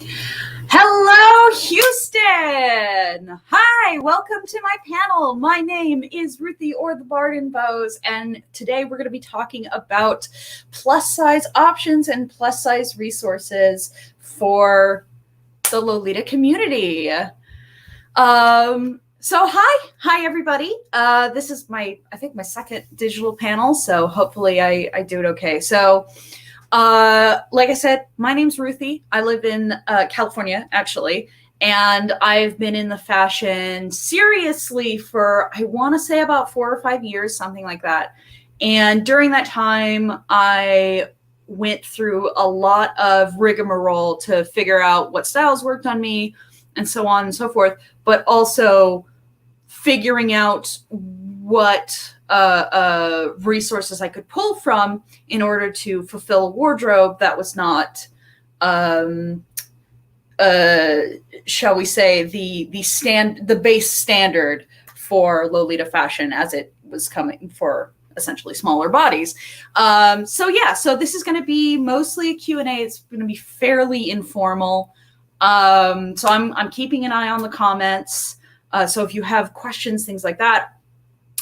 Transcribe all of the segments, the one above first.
Hello, Houston! Hi, welcome to my panel. My name is Ruthie or the Barden Bows, and today we're going to be talking about plus size options and plus size resources for the Lolita community. So hi everybody. This is I think my second digital panel, so hopefully I do it okay. So like I said, my name's Ruthie. I live in California, actually, and I've been in the fashion seriously for, I want to say, about 4 or 5 years, something like that. And during that time, I went through a lot of rigmarole to figure out what styles worked on me and so on and so forth, but also figuring out what resources I could pull from in order to fulfill a wardrobe that was not, shall we say, the base standard for Lolita fashion as it was coming for essentially smaller bodies. So this is going to be mostly a Q&A. It's going to be fairly informal. So I'm keeping an eye on the comments. So if you have questions, things like that.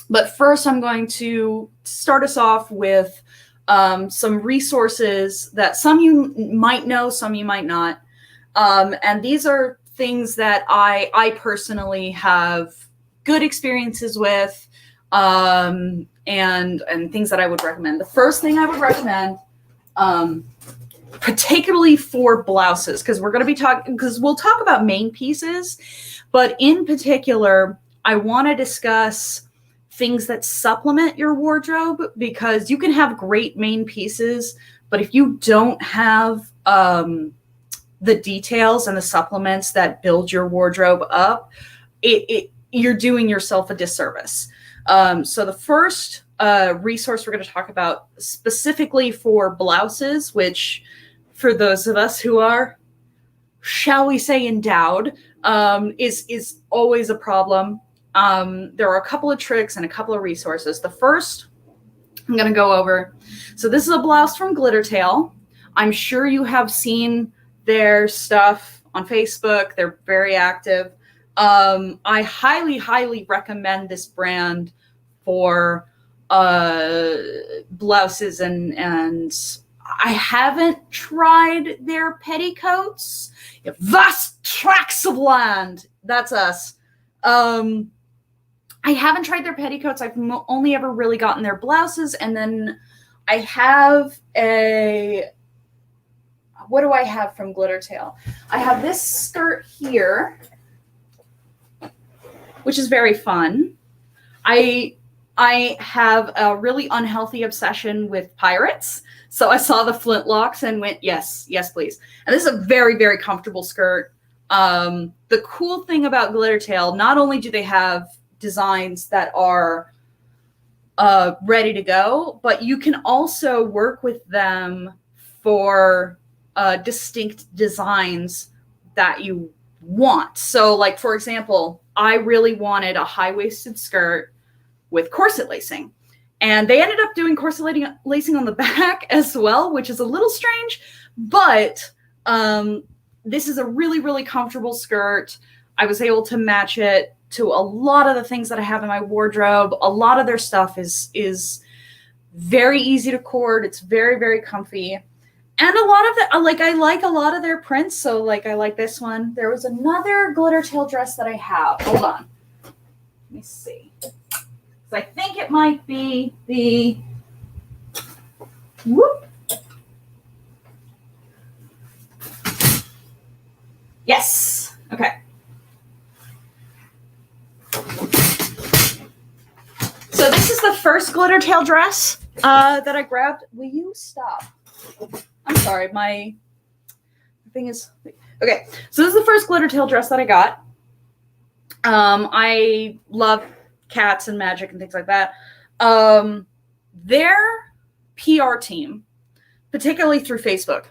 But first, I'm going to start us off with some resources that some you might know, some you might not. And these are things that I personally have good experiences with, and things that I would recommend. The first thing I would recommend, particularly for blouses, because we'll talk about main pieces, but in particular, I want to discuss things that supplement your wardrobe, because you can have great main pieces, but if you don't have the details and the supplements that build your wardrobe up, you're doing yourself a disservice. So the first resource we're going to talk about specifically for blouses, which for those of us who are, shall we say, endowed, is always a problem. There are a couple of tricks and a couple of resources. The first I'm going to go over. So this is a blouse from Glittertail. I'm sure you have seen their stuff on Facebook. They're very active. I highly, highly recommend this brand for blouses, and I haven't tried their petticoats. Vast tracts of land. That's us. I haven't tried their petticoats. I've only ever really gotten their blouses. And then I have what do I have from Glittertail? I have this skirt here, which is very fun. I have a really unhealthy obsession with pirates. So I saw the flintlocks and went, yes, please. And this is a very, very comfortable skirt. The cool thing about Glittertail, not only do they have designs that are ready to go, but you can also work with them for distinct designs that you want. So, like, for example, I really wanted a high-waisted skirt with corset lacing. And they ended up doing corset lacing on the back as well, which is a little strange, but this is a really, really comfortable skirt. I was able to match it to a lot of the things that I have in my wardrobe. A lot of their stuff is very easy to cord. It's very, very comfy. And a lot of the, I like a lot of their prints. So, I like this one. There was another Glittertail dress that I have. Hold on. Let me see. I think it might be the, whoop. Yes. Okay. So this is the first Glittertail dress that I grabbed. Will you stop? I'm sorry, my thing is... Okay, so this is the first Glittertail dress that I got. I love cats and magic and things like that. Their PR team, particularly through Facebook,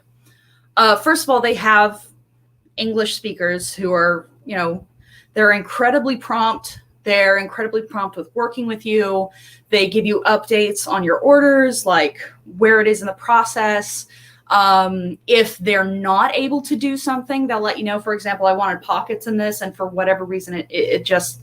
first of all, they have English speakers who are, they're incredibly prompt. They're incredibly prompt with working with you. They give you updates on your orders, like where it is in the process. If they're not able to do something, they'll let you know. For example, I wanted pockets in this, and for whatever reason, it just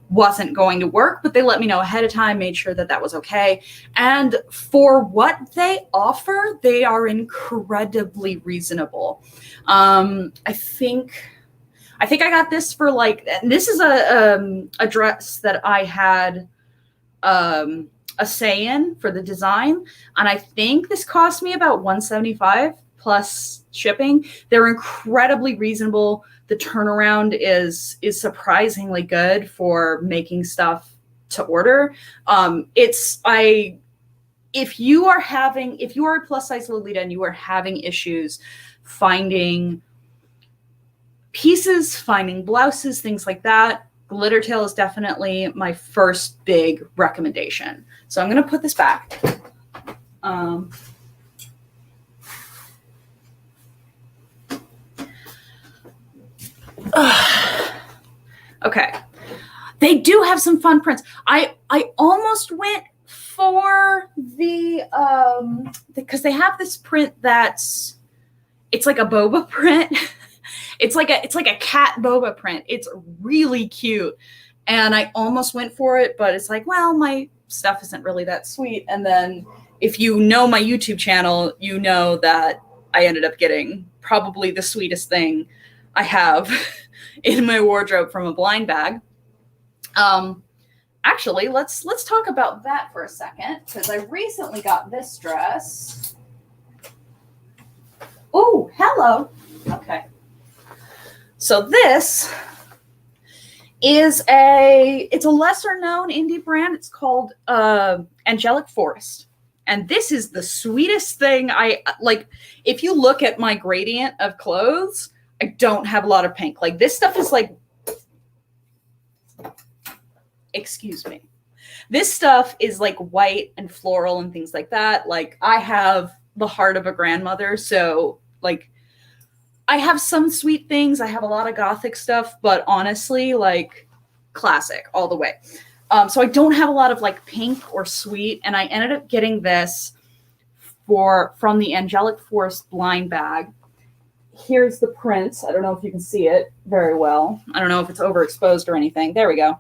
wasn't going to work, but they let me know ahead of time, made sure that that was okay. And for what they offer, they are incredibly reasonable. I think I got this for like, this is a dress that I had a say in for the design, and I think this cost me about $175 plus shipping. They're incredibly reasonable. The turnaround is surprisingly good for making stuff to order. If you are a plus size Lolita and you are having issues finding pieces, finding blouses, things like that, Glittertail is definitely my first big recommendation. So I'm going to put this back. Okay. They do have some fun prints. I almost went for the because they have this print it's like a boba print. It's like a cat boba print. It's really cute. And I almost went for it, but it's like, well, my stuff isn't really that sweet. And then if you know my YouTube channel, you know that I ended up getting probably the sweetest thing I have in my wardrobe from a blind bag. Actually, let's talk about that for a second, because I recently got this dress. Oh, hello. Okay. So this is it's a lesser known indie brand. It's called Angelic Forest. And this is the sweetest thing I like. If you look at my gradient of clothes, I don't have a lot of pink. Like, this stuff is like, excuse me. This stuff is like white and floral and things like that. Like, I have the heart of a grandmother. So like, I have some sweet things. I have a lot of gothic stuff, but honestly, like, classic all the way. So I don't have a lot of like pink or sweet, and I ended up getting this from the Angelic Forest blind bag. Here's the print. I don't know if you can see it very well. I don't know if it's overexposed or anything. There we go.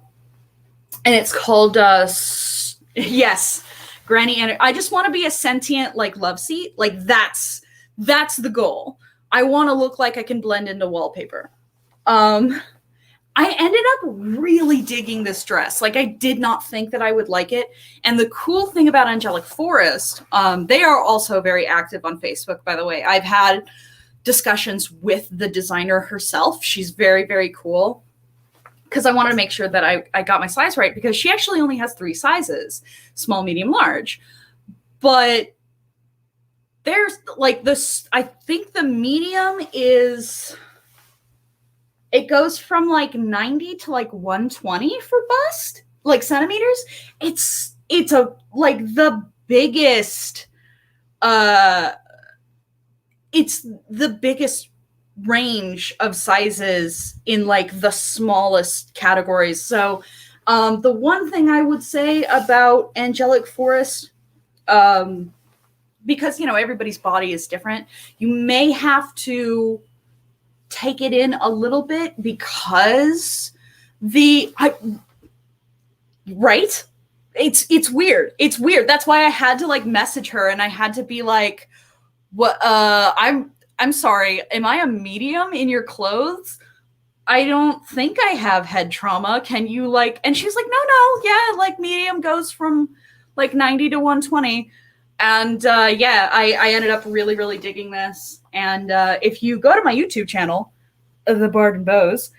And it's called yes, Granny. And I just want to be a sentient like love seat. Like, that's the goal. I want to look like I can blend into wallpaper. I ended up really digging this dress. Like, I did not think that I would like it. And the cool thing about Angelic Forest, they are also very active on Facebook, by the way. I've had discussions with the designer herself. She's very, very cool, because I wanted to make sure that I got my size right, because she actually only has 3 sizes, small, medium, large. But there's like this, I think the medium is, it goes from like 90 to like 120 for bust, like centimeters. It's a like the biggest, it's the biggest range of sizes in like the smallest categories. So the one thing I would say about Angelic Forest, because, you know, everybody's body is different, you may have to take it in a little bit, because right? It's weird. It's weird. That's why I had to like message her, and I had to be like, what, I'm sorry, am I a medium in your clothes? I don't think I have head trauma. Can you like, and she's like, no, yeah, like medium goes from like 90 to 120. And yeah, I ended up really, really digging this. And if you go to my YouTube channel, The Bard and Bows,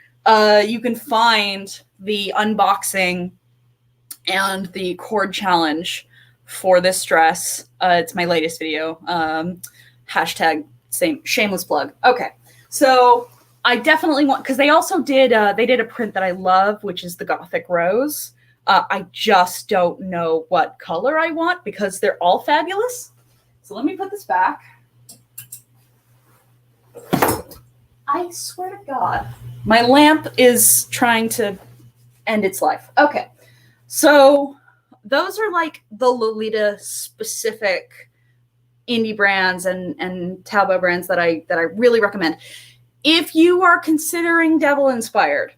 you can find the unboxing and the cord challenge for this dress. It's my latest video. Hashtag same shameless plug. Okay, so I definitely want, because they also did a print that I love, which is the Gothic Rose. I just don't know what color I want, because they're all fabulous. So let me put this back. I swear to God, my lamp is trying to end its life. Okay, so those are like the Lolita specific indie brands and Taobao brands that I really recommend. If you are considering devil inspired,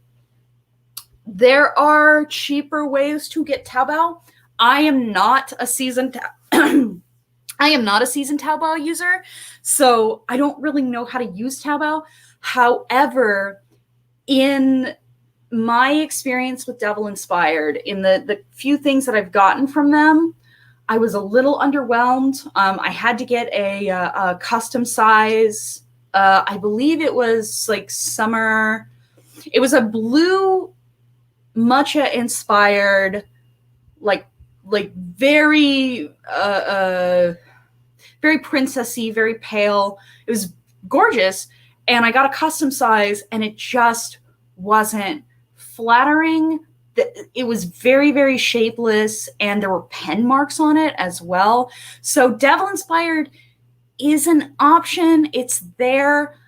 there are cheaper ways to get Taobao. I am not a seasoned Taobao user, so I don't really know how to use Taobao. However, in my experience with Devil Inspired, in the few things that I've gotten from them, I was a little underwhelmed. I had to get a custom size. I believe it was like summer. It was a blue matcha inspired, like very very princessy, very pale. It was gorgeous, and I got a custom size, and it just wasn't flattering. It was very, very shapeless, and there were pen marks on it as well. So Devil Inspired is an option. It's there.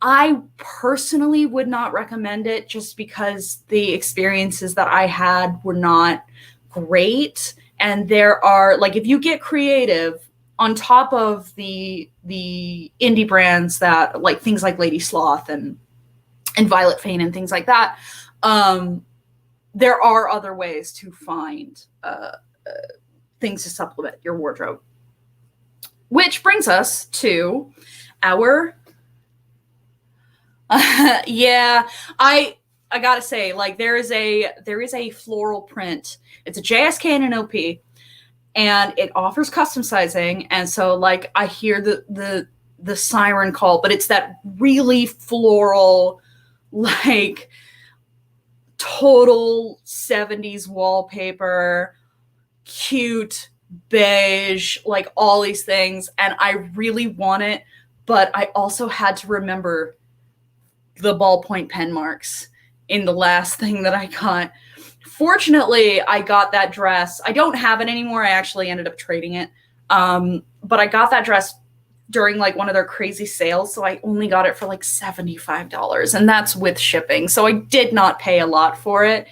I personally would not recommend it just because the experiences that I had were not great. And there are, like, if you get creative on top of the indie brands that, like, things like Lady Sloth and Violet Fane and things like that, there are other ways to find things to supplement your wardrobe. Which brings us to our yeah, I gotta say, like, there is a floral print. It's a JSK and an OP, and it offers custom sizing. And so, like, I hear the siren call, but it's that really floral, like, total 70s wallpaper, cute beige, like all these things. And I really want it, but I also had to remember the ballpoint pen marks in the last thing that I got. Fortunately, I got that dress. I don't have it anymore. I actually ended up trading it. But I got that dress during, like, one of their crazy sales. So I only got it for like $75, and that's with shipping. So I did not pay a lot for it.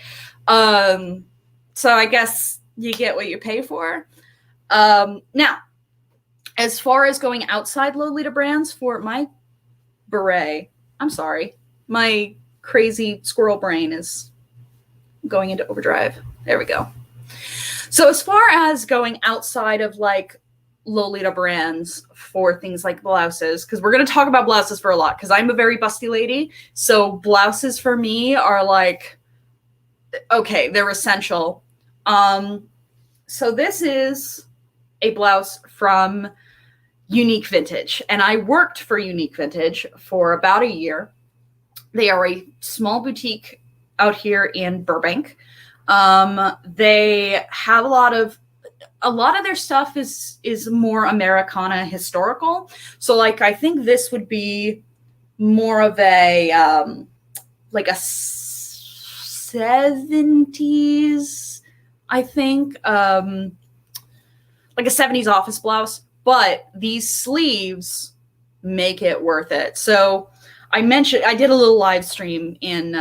So I guess you get what you pay for. Now, as far as going outside Lolita brands for my beret, I'm sorry, my crazy squirrel brain is going into overdrive. There we go. So as far as going outside of, like, Lolita brands for things like blouses, because we're going to talk about blouses for a lot, because I'm a very busty lady. So blouses for me are like, okay, they're essential. So this is a blouse from Unique Vintage, and I worked for Unique Vintage for about a year. They are a small boutique out here in Burbank. They have a lot of their stuff is more Americana historical. So, like, I think this would be more of a like a 70s, I think, like a 70s office blouse, but these sleeves make it worth it. So I did a little live stream in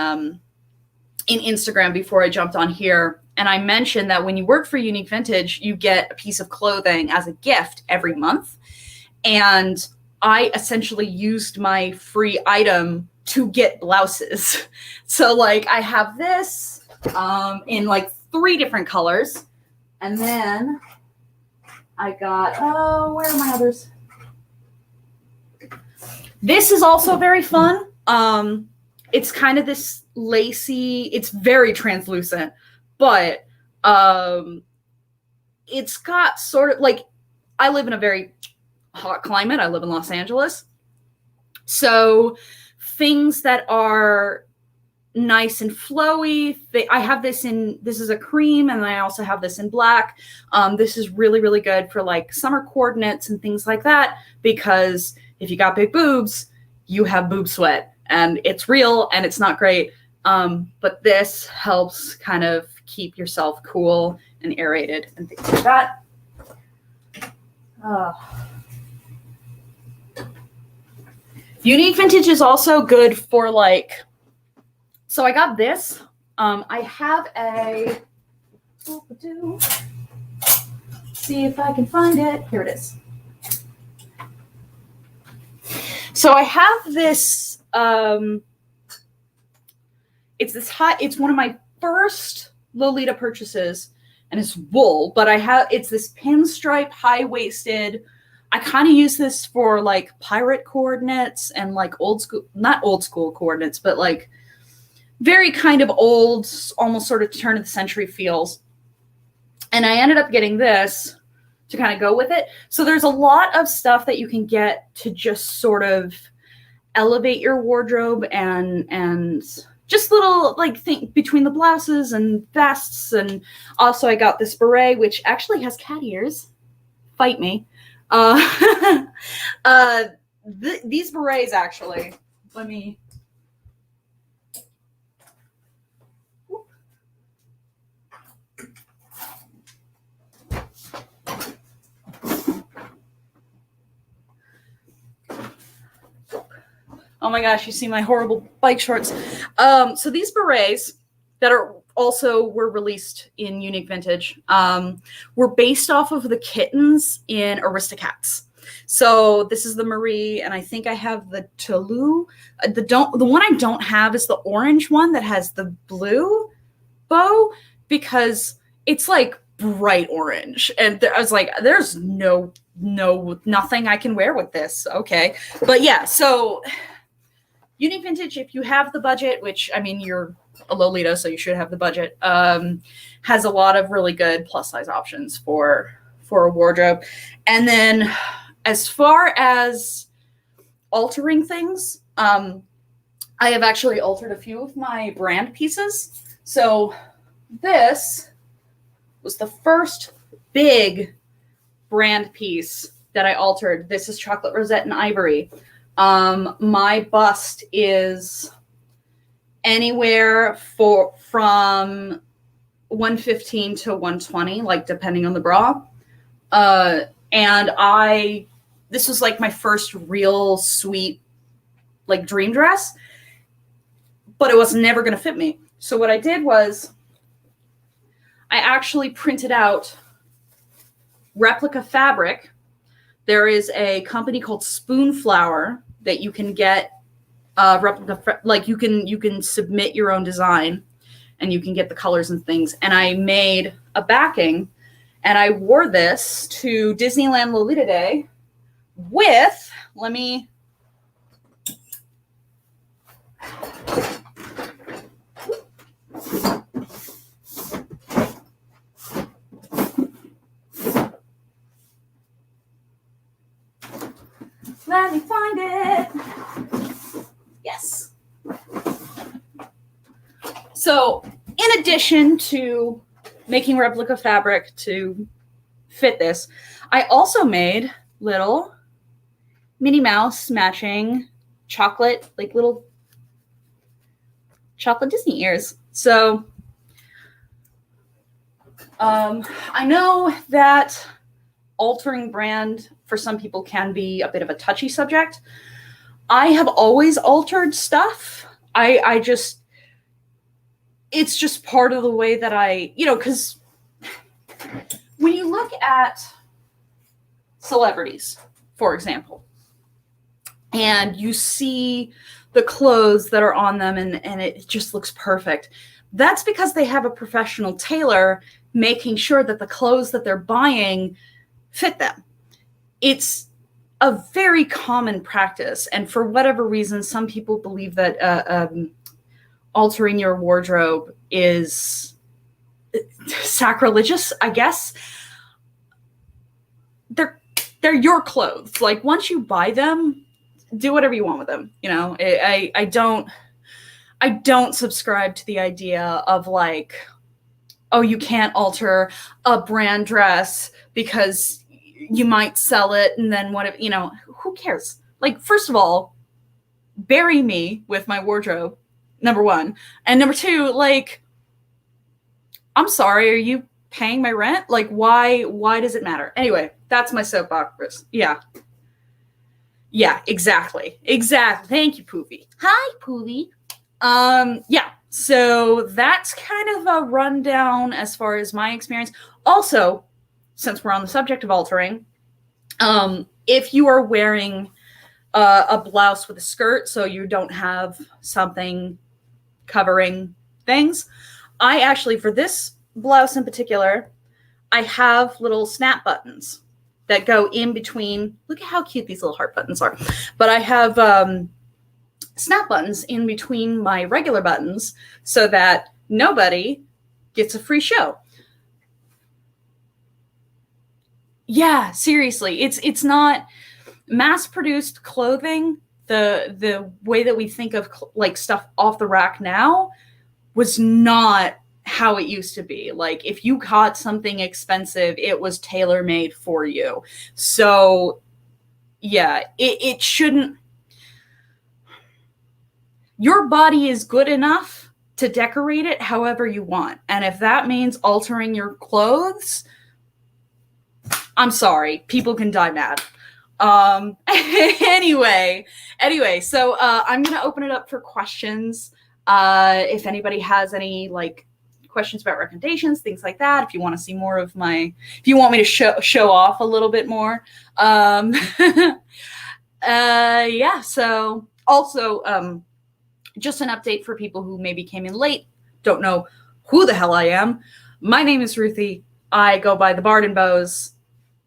Instagram before I jumped on here. And I mentioned that when you work for Unique Vintage, you get a piece of clothing as a gift every month. And I essentially used my free item to get blouses. So, like, I have this in, like, 3 different colors. And then I got, where are my others? This is also very fun. It's kind of this lacy, it's very translucent, but it's got sort of, like, I live in a very hot climate. I live in Los Angeles. So things that are nice and flowy, I have this is a cream, and I also have this in black. This is really, really good for, like, summer coordinates and things like that, because if you got big boobs, you have boob sweat, and it's real and it's not great. But this helps kind of keep yourself cool and aerated and things like that. Unique Vintage is also good for, like, so I got this. I have see if I can find it. Here it is. So I have this, it's one of my first Lolita purchases, and it's wool, but it's this pinstripe high-waisted. I kind of use this for like pirate coordinates and like not old school coordinates, but like very kind of old, almost sort of turn of the century feels. And I ended up getting this to kind of go with it. So there's a lot of stuff that you can get to just sort of elevate your wardrobe and just little like think between the blouses and vests. And also I got this beret, which actually has cat ears. Fight me. These berets actually, let me. Oh my gosh, you see my horrible bike shorts. So these berets that were released in Unique Vintage were based off of the kittens in Aristocats. So this is the Marie, and I think I have the Toulouse. The one I don't have is the orange one that has the blue bow, because it's like bright orange. And I was like, there's nothing I can wear with this. Okay. But yeah, so Unique Vintage, if you have the budget, which, I mean, you're a Lolita, so you should have the budget, has a lot of really good plus size options for a wardrobe. And then as far as altering things, I have actually altered a few of my brand pieces. So this was the first big brand piece that I altered. This is Chocolate Rosette and Ivory. My bust is anywhere from 115 to 120, like depending on the bra. And this was like my first real sweet, like dream dress, but it was never going to fit me. So what I did was I actually printed out replica fabric. There is a company called Spoonflower that you can get replica, like you can submit your own design and you can get the colors and things. And I made a backing, and I wore this to Disneyland Lolita Day with, let me find it. Yes. So in addition to making replica fabric to fit this, I also made little Minnie Mouse matching chocolate, like little chocolate Disney ears. So I know that altering brand for some people can be a bit of a touchy subject. I have always altered stuff. It's just part of the way that because when you look at celebrities, for example, and you see the clothes that are on them and it just looks perfect, that's because they have a professional tailor making sure that the clothes that they're buying fit them. It's a very common practice, and for whatever reason, some people believe that altering your wardrobe is sacrilegious, I guess. They're your clothes. Like, once you buy them, do whatever you want with them. I don't subscribe to the idea of like, oh, you can't alter a brand dress because you might sell it, and then what if, who cares? Like, first of all, bury me with my wardrobe, number one. And number two, like, I'm sorry, are you paying my rent? Like, why does it matter? Anyway, that's my soapbox. Yeah, exactly. Thank you, Poovy. Hi, Poovy. Yeah, so that's kind of a rundown as far as my experience. Also, since we're on the subject of altering, if you are wearing a blouse with a skirt so you don't have something covering things. I actually, for this blouse in particular, I have little snap buttons that go in between. Look at how cute these little heart buttons are. But I have snap buttons in between my regular buttons so that nobody gets a free show. Yeah, seriously, it's not mass-produced clothing. The way that we think of like stuff off the rack now was not how it used to be. Like if you got something expensive, it was tailor-made for you. So yeah, it shouldn't. Your body is good enough to decorate it however you want. And if that means altering your clothes, I'm sorry, people can die mad. Anyway, so I'm gonna open it up for questions. If anybody has any like questions about recommendations, things like that, if you want to see more of my, if you want me to show off a little bit more, yeah. So also, just an update for people who maybe came in late, don't know who the hell I am. My name is Ruthie. I go by the Bard and Bows,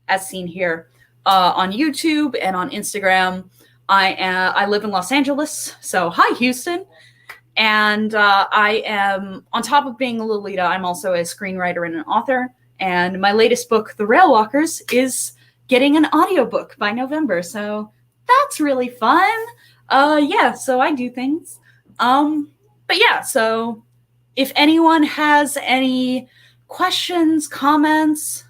as seen here on YouTube and on Instagram. I live in Los Angeles, so hi Houston. And I am, on top of being a Lolita, I'm also a screenwriter and an author. And my latest book, The Railwalkers, is getting an audiobook by November. So that's really fun. Yeah, so I do things. But yeah, so if anyone has any questions, comments.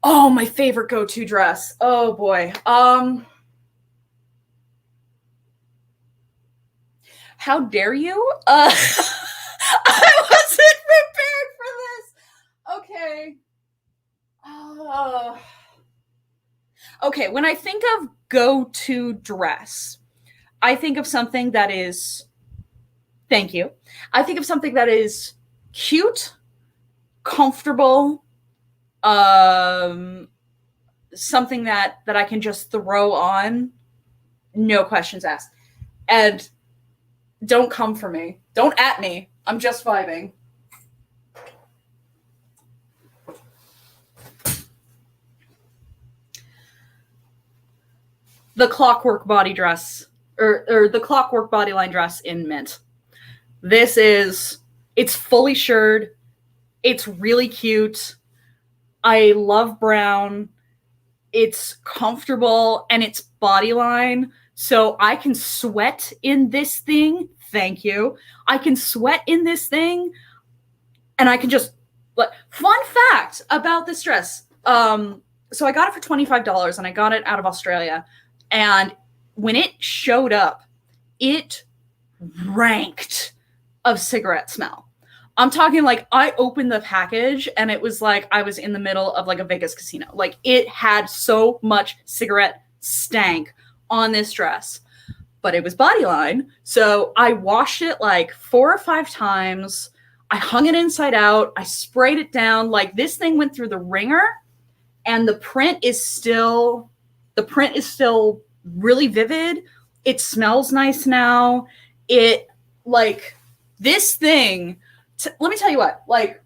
Oh, my favorite go-to dress. Oh boy. How dare you? I wasn't prepared for this. Okay. Okay, when I think of go-to dress, I think of something that is, thank you. I think of something that is cute, comfortable, something that I can just throw on, no questions asked. And don't come for me. Don't at me. I'm just vibing. The Clockwork body dress, or the Clockwork bodyline dress in mint. This is, it's fully shirred. It's really cute. I love brown. It's comfortable and it's bodyline. So I can sweat in this thing. Thank you. I can sweat in this thing and I can just, like, fun fact about this dress. So I got it for $25 and I got it out of Australia. And when it showed up, it ranked of cigarette smell. I'm talking like I opened the package and it was like I was in the middle of like a Vegas casino. Like it had so much cigarette stank on this dress, but it was bodyline. So I washed it like 4 or 5 times. I hung it inside out. I sprayed it down. Like this thing went through the ringer and the print is still really vivid. It smells nice now. It like this thing, let me tell you what, like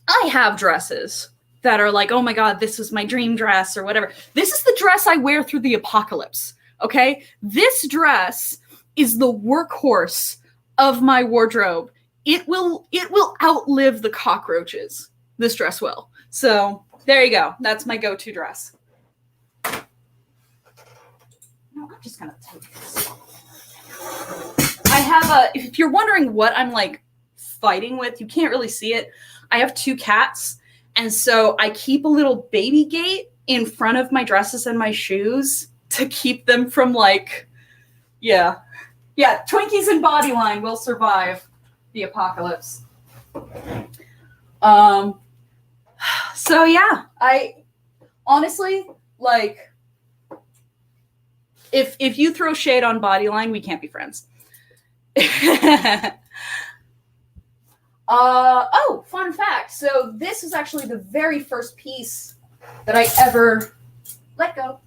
I have dresses that are like, oh my God, this is my dream dress or whatever. This is the dress I wear through the apocalypse. Okay. This dress is the workhorse of my wardrobe. It will outlive the cockroaches. This dress will. So there you go. That's my go-to dress. No, I'm just gonna take this. I have if you're wondering what I'm like fighting with, you can't really see it. I have 2 cats. And so I keep a little baby gate in front of my dresses and my shoes to keep them from like, yeah, Twinkies and bodyline will survive the apocalypse. So yeah, I honestly, like, if you throw shade on bodyline, we can't be friends. Oh, fun fact. So this is actually the very first piece that I ever let go.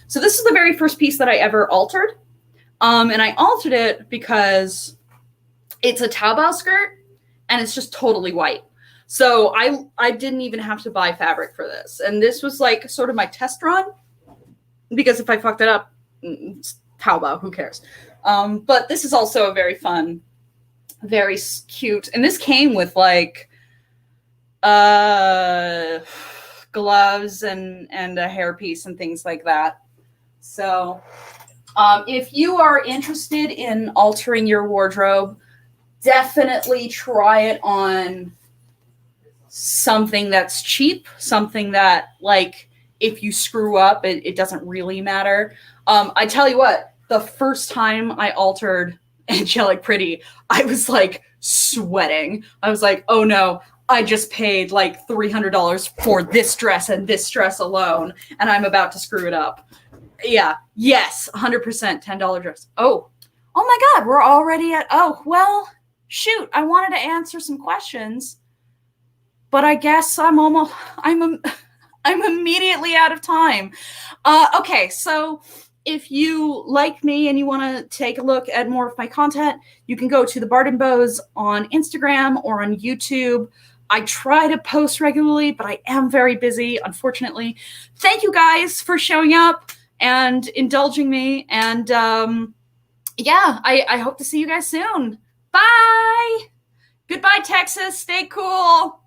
So this is the very first piece that I ever altered. And I altered it because it's a Taobao skirt and it's just totally white. So I didn't even have to buy fabric for this. And this was like sort of my test run, because if I fucked it up, it's Taobao, who cares? But this is also a very fun, very cute. And this came with like gloves and a hairpiece and things like that. So if you are interested in altering your wardrobe, definitely try it on something that's cheap, something that, like, if you screw up, it doesn't really matter. I tell you what, the first time I altered Angelic Pretty, I was like sweating. I was like, oh no, I just paid like $300 for this dress and this dress alone, and I'm about to screw it up. Yeah, yes, 100% $10 dress. Oh my God, we're already at, oh, well, shoot, I wanted to answer some questions, but I guess I'm immediately out of time. Okay, so if you like me and you want to take a look at more of my content, you can go to the Bard and Bows on Instagram or on YouTube. I try to post regularly, but I am very busy, unfortunately. Thank you guys for showing up and indulging me. And yeah, I hope to see you guys soon. Bye. Goodbye, Texas. Stay cool.